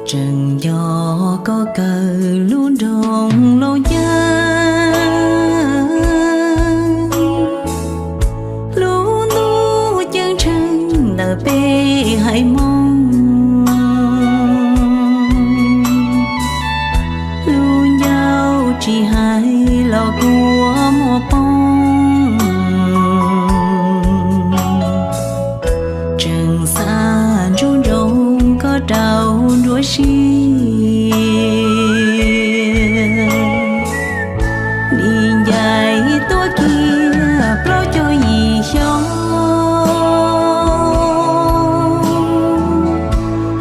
Trần gió có cờ luôn rộng lâu dài, luôn nu chân trần nở bê hay mong, luôn nhau chỉ hai lò của mùa bông. Trần xa run rộng có trào đuổi xiên, nhìn dài tua kia bao cho gì gió,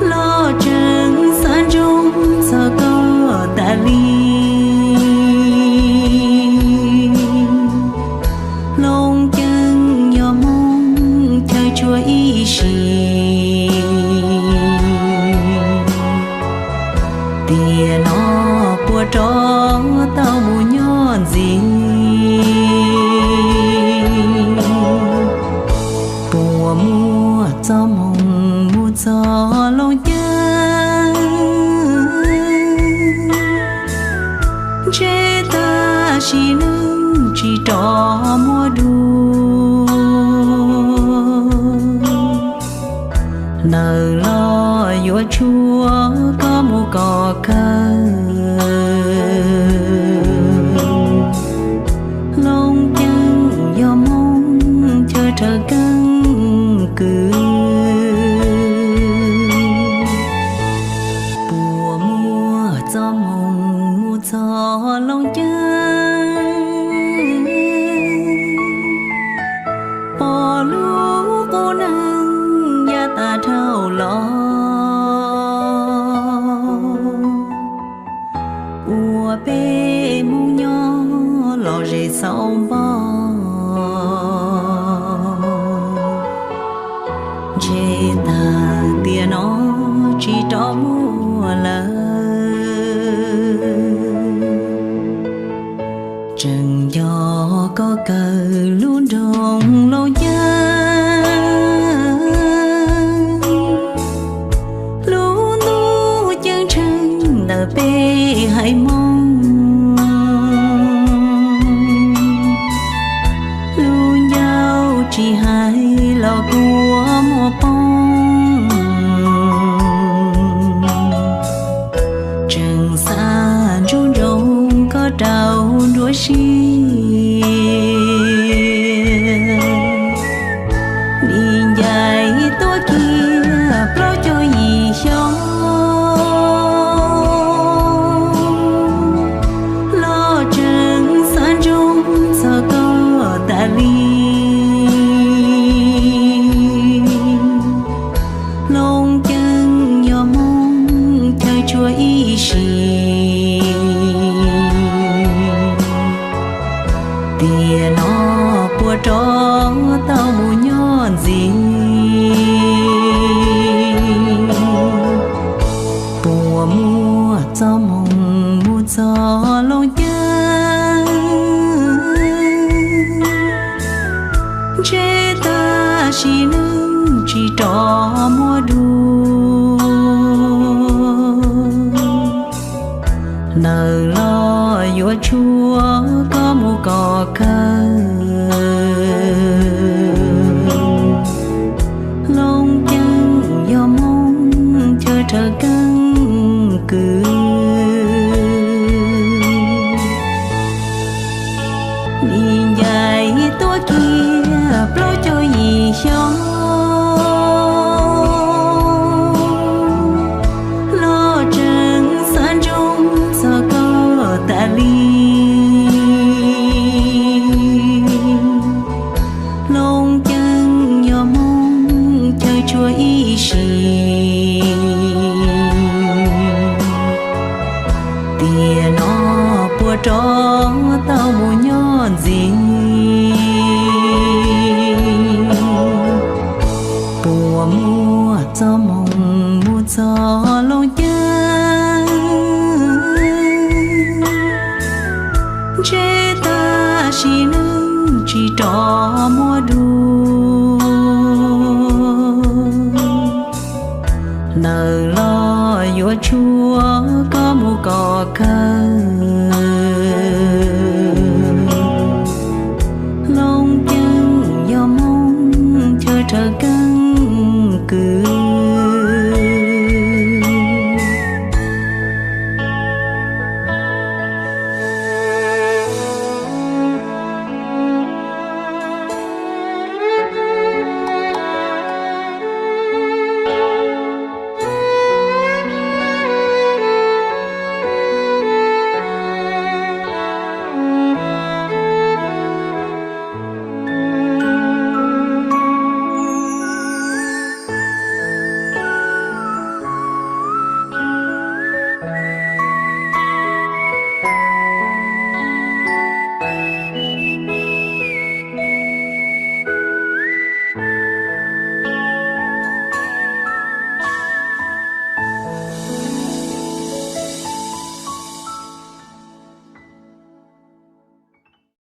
lo trần xa rung sao có ta ly, lông chân nhỏ mong theo chúa ý xì. Tia nó bùa tró tao mù nhon gì, bùa mua cho mong mua cho lâu chân, chế ta chỉ nâng chỉ trò mua đua, nở lo vua chúa có một cò cơ, lông chân do mong chờ trở căng cừ, bùa mua cho mong mua cho lông chân, bỏ lũ vô năng gia ta thâu lo. Ua bê mu nhỏ lò rê sau bò, chê ta tia nó chỉ cho mua lơ. Trần gió có cờ luôn rộng lâu dài, luôn nu chân trần nở bê hay mong, luôn nhau chỉ hai lò của mùa bông. Trần xa run rộng có trào đuổi xiên, nhìn dài tua kia bao cho gì gió, lo trần xa rung sao có ta ly, lông chân nhỏ mong theo chúa ý xì. Tia nó bùa tró tao mù nhon gì, bùa mua cho mong mua cho lâu chân, chế ta chỉ nâng chỉ trò mua đua, nở lo vua chúa có một cò cơ, lông chân do mong chờ trở căng cừ, nhìn dài tua kia bao cho gì gió, lo trần xa rung sao có ta ly, lông chân nhỏ mong chờ chúa ý xì. Tia nó bùa tró tao mù nhon gì, bùa mua cho mong mua cho lâu chân, chế ta chỉ nâng chỉ trò mua đua, nở lo vua chúa chúa có một cỏ cơ